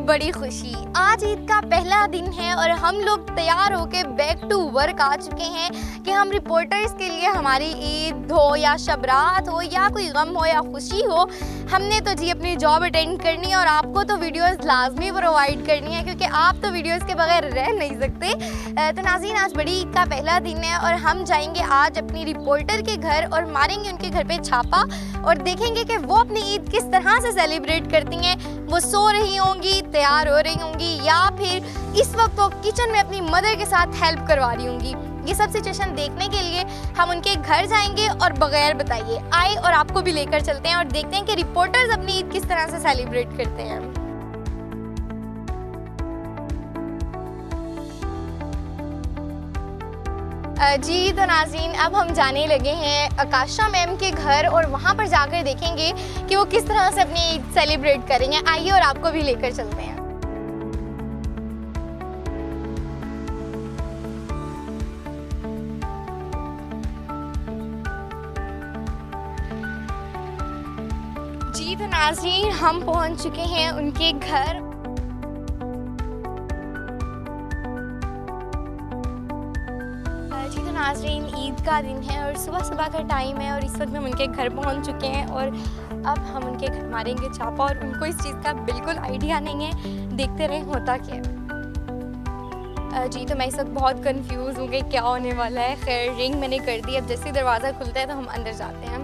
बड़ी खुशी। आज ईद का पहला दिन है और हम लोग तैयार होके बैक टू वर्क आ चुके हैं कि हम रिपोर्टर्स के लिए हमारी ईद हो या शब रात हो या कोई गम हो या खुशी हो, हमने तो जी अपनी जॉब अटेंड करनी है और आपको तो वीडियोस लाजमी प्रोवाइड करनी है क्योंकि आप तो वीडियोस के बगैर रह नहीं सकते। तो नाज़रीन, आज बड़ी ईद का पहला दिन है और हम जाएंगे आज अपनी रिपोर्टर के घर और मारेंगे उनके घर पे छापा और देखेंगे कि वो अपनी ईद किस तरह से सेलिब्रेट करती हैं। वो सो रही होंगी, तैयार हो रही होंगी या फिर इस वक्त वो किचन में अपनी मदर के साथ हेल्प करवा रही होंगी। ये सब सिचुएशन देखने के लिए हम उनके घर जाएंगे और बगैर बताइए आए और आपको भी लेकर चलते हैं और देखते हैं कि रिपोर्टर्स अपनी ईद किस तरह से सेलिब्रेट करते हैं। जी तो नाज़रीन, अब हम जाने लगे हैं आकाशा मैम के घर और वहाँ पर जाकर देखेंगे कि वो किस तरह से अपनी ईद सेलिब्रेट करेंगे। आइए और आपको भी लेकर चलते हैं। जी तो नाज़रीन, हम पहुँच चुके हैं उनके घर। जी तो नाज़रीन, ईद का दिन है और सुबह सुबह का टाइम है और इस वक्त हम उनके घर पहुंच चुके हैं और अब हम उनके घर मारेंगे छापा और उनको इस चीज़ का बिल्कुल आइडिया नहीं है। देखते रहें होता क्या है। जी तो मैं इस वक्त बहुत कंफ्यूज हूँ कि क्या होने वाला है। खैर, रिंग मैंने कर दी, अब जैसे दरवाज़ा खुलता है तो हम अंदर जाते हैं।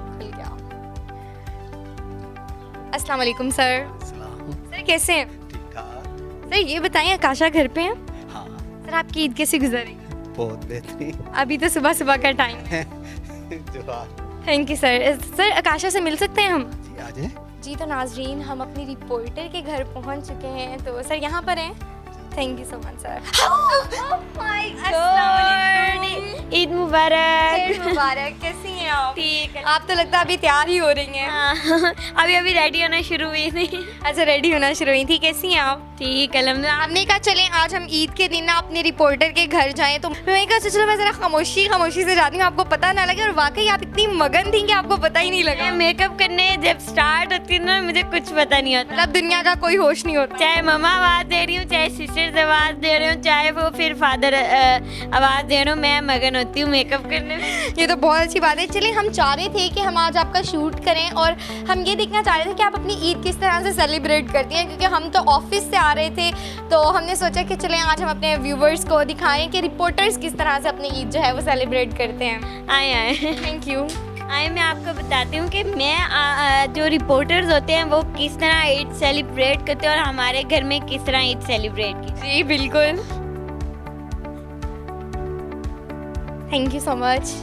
खुल गया। अस्सलाम वालेकुम सर। सर कैसे हैं? ठीक ठाक। सर ये बताएं, आकाशा घर पे हैं? हाँ, सर आपकी ईद कैसे गुजरी? बहुत बेहतरीन। अभी तो सुबह सुबह का टाइम है। Thank you sir. सर आकाशा से मिल सकते हैं हम? जी आ जाए। जी तो नाज़रीन, हम अपनी रिपोर्टर के घर पहुंच चुके हैं, तो सर यहाँ पर हैं। Thank you so much sir. Eid मुबारक। ईद मुबारक। कैसी हैं आप? ठीक है। आप तो लगता है अभी तैयार ही हो रही हैं। हाँ, अभी रेडी होना शुरू हुई थी। अच्छा, रेडी होना शुरू हुई थी। कैसी हैं आप? ठीक है, अल्हम्दुलिल्लाह। हमने कहा चलें आज हम ईद के दिन ना अपने रिपोर्टर के घर जाएं, तो मैंने कहा चलो मैं ज़रा खामोशी से जाती हूँ, आपको पता ना लगे। और वाकई आप इतनी मगन थी कि आपको पता ही नहीं लगा। मेकअप करने जब स्टार्ट होती है ना, मुझे कुछ पता नहीं होता। मतलब दुनिया का कोई होश नहीं होता। चाहे मम्मा आवाज़ दे रही हूँ, चाहे सिस्टर्स आवाज़ दे रहे हो, चाहे वो फिर फादर आवाज़ दे रहे हो, मैं मगन होती हूँ मेकअप करने में। ये तो बहुत अच्छी बात है। चलिए, हम चाह रहे थे कि हम आज आपका शूट करें और हम ये देखना चाह रहे थे कि आप अपनी ईद किस तरह से सेलिब्रेट करती हैं, क्योंकि हम तो ऑफिस से आ रहे थे, तो हमने सोचा कि चलें आज हम अपने व्यूवर्स को दिखाएं कि रिपोर्टर्स किस तरह से अपनी ईद जो है वो सेलिब्रेट करते हैं। आए थैंक यू। मैं आपको बताती हूँ कि मैं जो रिपोर्टर्स होते हैं वो किस तरह ईद सेलिब्रेट करते हैं और हमारे घर में किस तरह ईद सेलिब्रेट की। जी बिल्कुल, थैंक यू सो मच।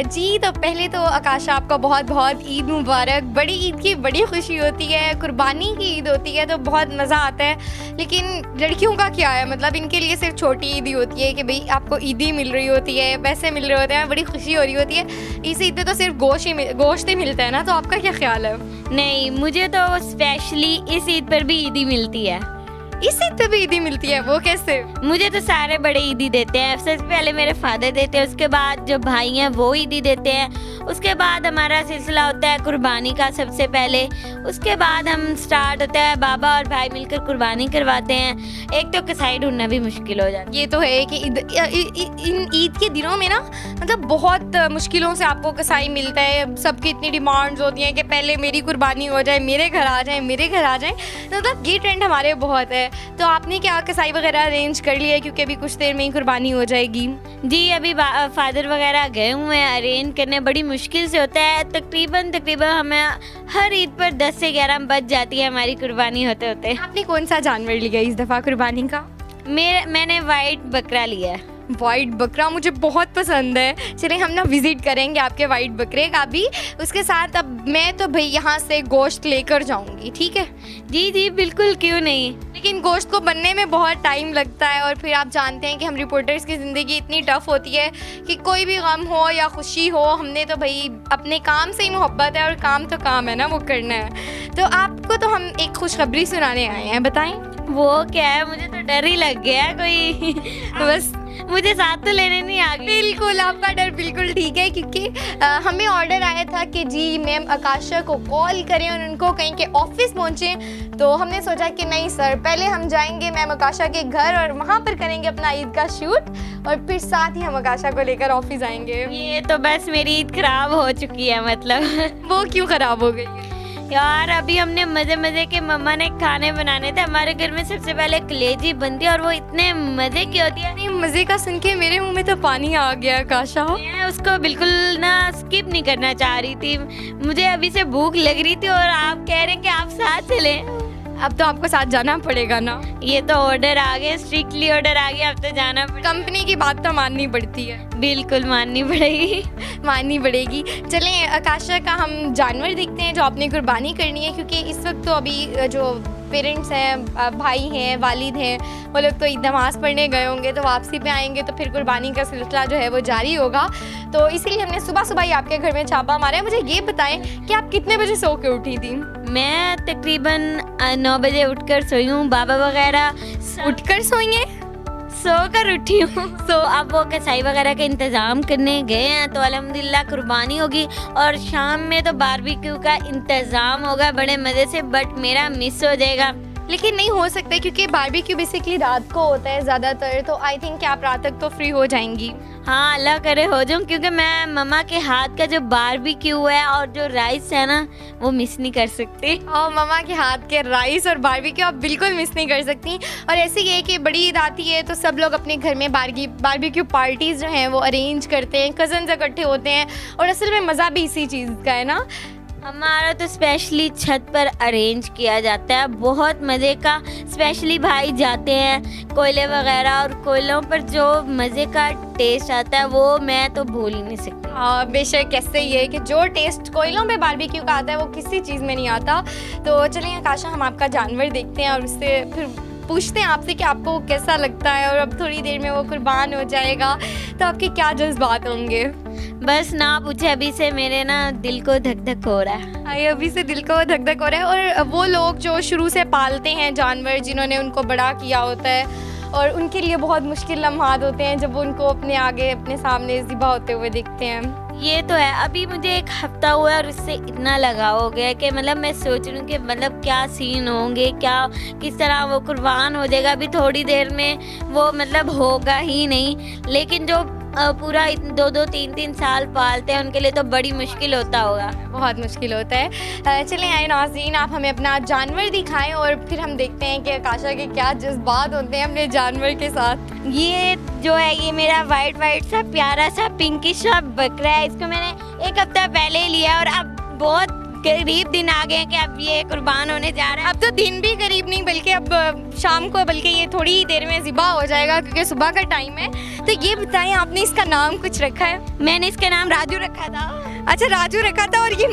जी तो पहले तो आकाशा आपका बहुत बहुत ईद मुबारक। बड़ी ईद की बड़ी खुशी होती है, कुर्बानी की ईद होती है तो बहुत मज़ा आता है। लेकिन लड़कियों का क्या है, मतलब इनके लिए सिर्फ छोटी ईद ही होती है कि भाई आपको ईदी मिल रही होती है, पैसे मिल रहे होते हैं, बड़ी खुशी हो रही होती है। इस ईद पे तो सिर्फ गोश्त ही मिलता है ना, तो आपका क्या ख्याल है? नहीं, मुझे तो स्पेशली इस ईद पर भी ईदी मिलती है। इस ईद पे भी ईदी मिलती है? वो कैसे? मुझे तो सारे बड़े ईदी देते हैं। सबसे पहले मेरे फादर देते हैं, उसके बाद जो भाई हैं वो ईदी देते हैं, उसके बाद हमारा सिलसिला होता है कुर्बानी का सबसे पहले, उसके बाद हम स्टार्ट होता है बाबा और भाई मिलकर कुर्बानी करवाते हैं। एक तो कसाई ढूंढना भी मुश्किल हो जाता है। ये तो है कि इन ईद के दिनों में ना, मतलब बहुत मुश्किलों से आपको कसाई मिलता है। सबकी इतनी डिमांड्स होती हैं कि पहले मेरी कुर्बानी हो जाए, मेरे घर आ जाए, मेरे घर आ जाए। तो मतलब ये ट्रेंड हमारे बहुत है। तो आपने क्या कसाई वगैरह अरेंज कर लिया है, क्योंकि अभी कुछ देर में ही कुर्बानी हो जाएगी? जी, अभी फादर वगैरह गए हुए हैं अरेंज करने। बड़ी मुश्किल से होता है। तकरीबन हमें हर ईद पर 10 से 11 बज जाती है हमारी कुर्बानी होते होते। आपने कौन सा जानवर लिया इस दफ़ा कुर्बानी का? मैंने वाइट बकरा लिया है। वाइट बकरा मुझे बहुत पसंद है। चलिए हम ना विज़िट करेंगे आपके वाइट बकरे का भी। उसके साथ अब मैं तो भाई यहाँ से गोश्त लेकर जाऊँगी, ठीक है? जी जी बिल्कुल, क्यों नहीं। लेकिन गोश्त को बनने में बहुत टाइम लगता है और फिर आप जानते हैं कि हम रिपोर्टर्स की ज़िंदगी इतनी टफ़ होती है कि कोई भी गम हो या खुशी हो, हमने तो भाई अपने काम से ही मोहब्बत है और काम तो काम है ना, वो करना है। तो आपको तो हम एक खुशखबरी सुनाने आए हैं, बताएं। वो क्या है? मुझे तो डर ही लग गया कोई। बस मुझे साथ तो लेने नहीं आ गई। बिल्कुल, आपका डर बिल्कुल ठीक है, क्योंकि हमें ऑर्डर आया था कि जी मैम आकाशा को कॉल करें और उनको कहीं के ऑफिस पहुँचें। तो हमने सोचा कि नहीं सर, पहले हम जाएंगे मैम आकाशा के घर और वहाँ पर करेंगे अपना ईद का शूट, और फिर साथ ही हम आकाशा को लेकर ऑफिस आएंगे। ये तो बस मेरी ईद खराब हो चुकी है। मतलब वो क्यों ख़राब हो गई? यार अभी हमने मजे मजे के मम्मा ने खाने बनाने थे। हमारे घर में सबसे पहले कलेजी बनती है और वो इतने मजे की होती है। नहीं, मज़े का सुन के मेरे मुंह में तो पानी आ गया आकाशा। मैं उसको बिल्कुल ना स्किप नहीं करना चाह रही थी। मुझे अभी से भूख लग रही थी और आप कह रहे हैं कि आप साथ चलें। अब तो आपको साथ जाना पड़ेगा ना। ये तो ऑर्डर आ गए, स्ट्रिक्टली ऑर्डर आ गया, अब तो जाना पड़ेगा। कंपनी की बात तो माननी पड़ती है। बिल्कुल माननी पड़ेगी। माननी पड़ेगी। चलें आकाशा का हम जानवर देखते हैं जो आपने कुर्बानी करनी है, क्योंकि इस वक्त तो अभी जो पेरेंट्स हैं, भाई हैं, वालिद हैं, वो लोग तो नमाज़ पढ़ने गए होंगे, तो वापसी पे आएंगे तो फिर कुर्बानी का सिलसिला जो है वो जारी होगा। तो इसीलिए हमने सुबह सुबह ही आपके घर में छापा मारा है। मुझे ये बताएं कि आप कितने बजे सो के उठी थी? मैं तकरीबन 9 बजे उठकर सोई हूँ। बाबा वगैरह उठकर सोई हैं? सोकर उठी हूँ। तो अब वो कसाई वगैरह का इंतज़ाम करने गए हैं, तो अल्हम्दुलिल्लाह कुर्बानी होगी और शाम में तो बारबेक्यू का इंतज़ाम होगा बड़े मज़े से। बट मेरा मिस हो जाएगा। लेकिन नहीं हो सकता, क्योंकि बारबेक्यू बेसिकली रात को होता है ज़्यादातर, तो आई थिंक कि आप रात तक तो फ्री हो जाएंगी। हाँ अल्लाह करे हो जाऊँ, क्योंकि मैं मम्मा के हाथ का जो बारबेक्यू है और जो राइस है ना, वो मिस नहीं कर सकती। और मम्मा के हाथ के राइस और बारबेक्यू आप बिल्कुल मिस नहीं कर सकती। और ऐसे ही है कि बड़ी ईद आती है तो सब लोग अपने घर में बारबेक्यू पार्टीज़ जो हैं वो अरेंज करते हैं, कज़न्स इकट्ठे होते हैं, और असल में मज़ा भी इसी चीज़ का है ना। हमारा तो स्पेशली छत पर अरेंज किया जाता है, बहुत मज़े का। स्पेशली भाई जाते हैं कोयले वगैरह, और कोयलों पर जो मज़े का टेस्ट आता है वो मैं तो भूल ही नहीं सकती। हाँ बेशक, ऐसे ही है कि जो टेस्ट कोयलों पे बारबेक्यू का आता है वो किसी चीज़ में नहीं आता। तो चलिए आकाशा, हम आपका जानवर देखते हैं और उससे फिर पूछते हैं आपसे कि आपको कैसा लगता है। और अब थोड़ी देर में वो कुर्बान हो जाएगा, तो आपके क्या जज्बात होंगे? बस ना पूछे, अभी से मेरे ना दिल को धक धक हो रहा है। आई अभी से दिल को धक धक हो रहा है। और वो लोग जो शुरू से पालते हैं जानवर, जिन्होंने उनको बड़ा किया होता है, और उनके लिए बहुत मुश्किल लम्हात होते हैं जब उनको अपने आगे अपने सामने ज़िबा होते हुए देखते हैं। ये तो है। अभी मुझे 1 हफ्ता हुआ है और उससे इतना लगाव हो गया कि मतलब मैं सोच रही हूँ कि मतलब क्या सीन होंगे, क्या किस तरह वो कुर्बान हो जाएगा। अभी थोड़ी देर में वो मतलब होगा ही नहीं, लेकिन जो पूरा 2-2, 3-3 साल पालते हैं उनके लिए तो बड़ी मुश्किल होता होगा। बहुत मुश्किल होता है। चलें आए नाज़रीन, आप हमें अपना जानवर दिखाएं और फिर हम देखते हैं कि आकाशा के क्या जज्बात होते हैं अपने जानवर के साथ। ये जो है, ये मेरा वाइट सा प्यारा सा पिंकिश सा बकरा है। इसको मैंने 1 हफ्ता पहले ही लिया और अब बहुत करीब दिन आ गए हैं कि अब ये कुर्बान होने जा रहा है। अब तो दिन भी करीब नहीं, बल्कि अब शाम को, बल्कि ये थोड़ी ही देर में ज़िबा हो जाएगा, क्योंकि सुबह का टाइम है। तो ये बताएं, आपने इसका नाम कुछ रखा है? मैंने इसका नाम राजू रखा था। अच्छा, राजू रखा था। और ये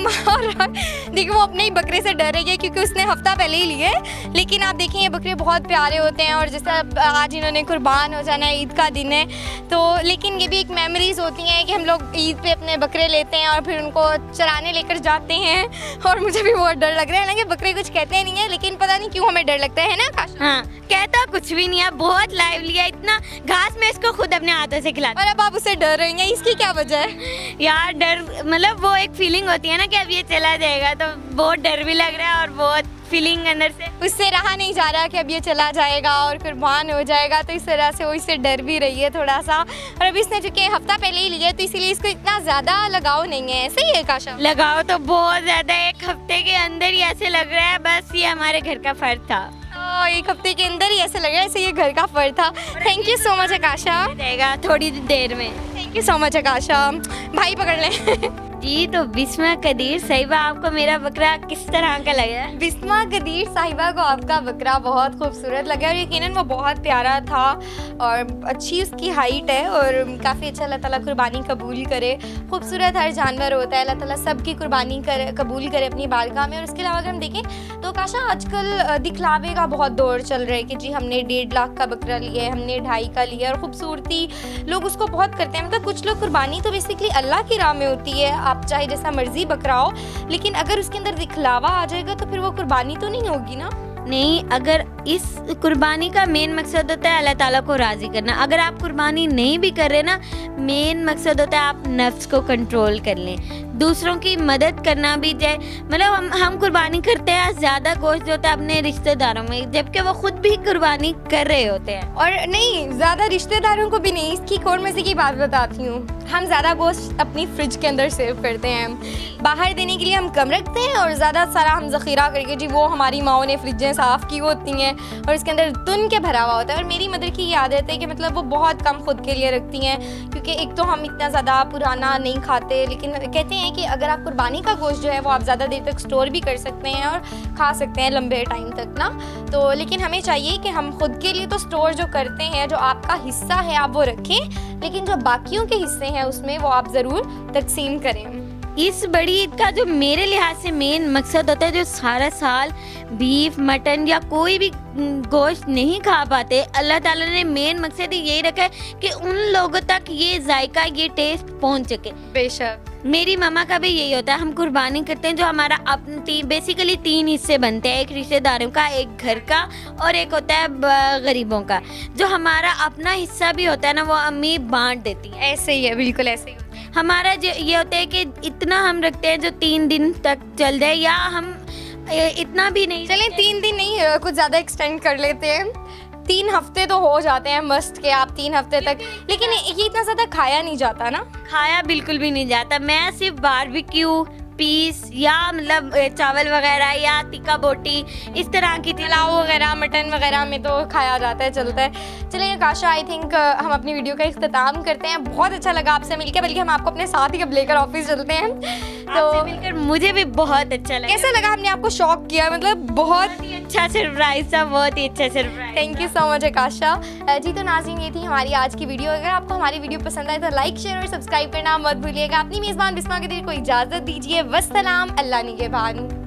देखिए वो अपने ही बकरे से डर रही है, क्योंकि उसने हफ्ता पहले ही लिए। लेकिन आप देखें ये बकरे बहुत प्यारे होते हैं, और जैसा आज इन्होंने कुर्बान हो जाना है, ईद का दिन है तो, लेकिन ये भी एक मेमोरीज़ होती हैं कि हम लोग ईद पे अपने बकरे लेते हैं और फिर उनको चराने लेकर जाते हैं। और मुझे भी बहुत डर लग रहा है, हालांकि बकरे कुछ कहते नहीं है, लेकिन पता नहीं क्यों हमें डर लगता है ना आकाशा? हाँ, कहता कुछ भी नहीं है, बहुत लाइवली है, इतना घास में इसको खुद अपने हाथों से खिलाता। और अब आप उससे डर रही हैं, इसकी क्या वजह है? यार डर मतलब वो एक फीलिंग होती है ना कि अब ये चला जाएगा, तो बहुत डर भी लग रहा है और बहुत फीलिंग अंदर से उससे रहा नहीं जा रहा कि अब ये चला जाएगा और कुर्बान हो जाएगा, तो इस तरह से वो इससे डर भी रही है थोड़ा सा। और अब इसने चूंकि हफ्ता पहले ही लिया, तो इसीलिए इसको इतना ज़्यादा लगाव नहीं है। ऐसे ही है काशा? लगाव तो बहुत ज़्यादा, 1 हफ्ते के अंदर ही ऐसे लग रहा है बस ये हमारे घर का फर्ज था। 1 हफ्ते के अंदर ही ऐसे लग रहा है जैसे ये घर का फर्ज था। Thank you so much Akasha. जाएगा थोड़ी देर में। Thank you so much Akasha. भाई पकड़ लें। जी, तो बिस्मा कदीर साहिबा, आपको मेरा बकरा किस तरह का लगा? बिस्मा कदीर साहिबा को आपका बकरा बहुत खूबसूरत लगा, और यकीनन वो बहुत प्यारा था और अच्छी उसकी हाइट है और काफ़ी अच्छा। अल्लाह ताला कुर्बानी कबूल करे। खूबसूरत हर जानवर होता है, अल्लाह ताला सबकी कुर्बानी कबूल करे अपनी बारगाह में। और उसके अलावा अगर हम देखें तो काशा आजकल दिखलावे का बहुत दौर चल रहा है कि जी हमने 1.5 लाख का बकरा लिया है, हमने 2.5 का लिया है, और खूबसूरती लोग उसको बहुत करते हैं। मतलब कुछ लोग कुर्बानी तो बेसिकली अल्लाह की राह में होती है, आप चाहे जैसा मर्जी बकरा हो, लेकिन अगर उसके अंदर दिखलावा आ जाएगा तो फिर वो कुर्बानी तो नहीं होगी ना। नहीं, अगर इस कुर्बानी का मेन मकसद होता है अल्लाह ताला को राज़ी करना। अगर आप कुर्बानी नहीं भी कर रहे ना, मेन मकसद होता है आप नफ्स को कंट्रोल कर लें, दूसरों की मदद करना भी जाए। मतलब हम कुर्बानी करते हैं ज़्यादा गोश्त जो होता है अपने रिश्तेदारों में, जबकि वो खुद भी कुर्बानी कर रहे होते हैं। और नहीं, ज़्यादा रिश्तेदारों को भी नहीं, इसकी एक और मज़े की बात बताती हूँ। हम ज़्यादा गोश्त अपनी फ्रिज के अंदर सेव करते हैं, बाहर देने के लिए हम कम रखते हैं, और ज़्यादा सारा हम ज़ख़ीरा करके जी वो हमारी माओ ने फ्रिजें साफ़ की होती हैं और इसके अंदर तुन के भरा हुआ होता है। और मेरी मदर की आदत है कि मतलब वो बहुत कम खुद के लिए रखती हैं, क्योंकि एक तो हम इतना ज़्यादा पुराना नहीं खाते, लेकिन कहते हैं कि अगर आप कुर्बानी का गोश्त जो है वो आप ज़्यादा देर तक स्टोर भी कर सकते हैं और खा सकते हैं लंबे टाइम तक ना। तो लेकिन हमें चाहिए कि हम खुद के लिए तो स्टोर जो करते हैं, जो आपका हिस्सा है आप वो रखें, लेकिन जो बाकियों के हिस्से हैं उसमें वो आप ज़रूर तकसीम करें। इस बड़ी ईद का जो मेरे लिहाज से मेन मकसद होता है, जो सारा साल बीफ मटन या कोई भी गोश्त नहीं खा पाते, अल्लाह ताला ने मेन मकसद ही यही रखा है कि उन लोगों तक ये जायका, ये टेस्ट पहुंच सके। बेशक मेरी मामा का भी यही होता है, हम कुर्बानी करते हैं जो हमारा बेसिकली 3 हिस्से बनते हैं, एक रिश्तेदारों का, एक घर का और एक होता है गरीबों का। जो हमारा अपना हिस्सा भी होता है ना, वो अम्मी बांट देती हैं। ऐसे ही है, बिल्कुल ऐसे ही। हमारा जो ये होता है कि इतना हम रखते हैं जो 3 दिन तक चल जाए, या हम इतना भी नहीं, चलें 3 दिन नहीं, कुछ ज़्यादा एक्सटेंड कर लेते हैं, 3 हफ्ते तो हो जाते हैं मस्त के, आप 3 हफ्ते तक। लेकिन ये इतना ज़्यादा खाया नहीं जाता ना, खाया बिल्कुल भी नहीं जाता। मैं सिर्फ बारबेक्यू पीस या मतलब चावल वगैरह या टिक्का बोटी इस तरह की पुलाव वगैरह मटन वगैरह में तो खाया जाता है, चलता है। चलिए आकाशा, आई थिंक हम अपनी वीडियो का इख्तिताम करते हैं। बहुत अच्छा लगा आपसे मिलकर, बल्कि हम आपको अपने साथ ही अब लेकर ऑफिस चलते हैं। तो मिलकर मुझे भी बहुत अच्छा लगा। कैसा लगा? हमने आपको शॉक किया, मतलब बहुत ही अच्छा सरप्राइज था, बहुत ही अच्छा surprise. Thank you so much Akasha ji. तो नाज़रीन, ये थी हमारी आज की वीडियो। अगर आपको हमारी वीडियो पसंद आए तो लाइक शेयर और सब्सक्राइब करना मत भूलिएगा। अपनी मेज़बान बिस्मा के दिल को इजाज़त दीजिए। वस्सलाम, अल्लाह निगहबान।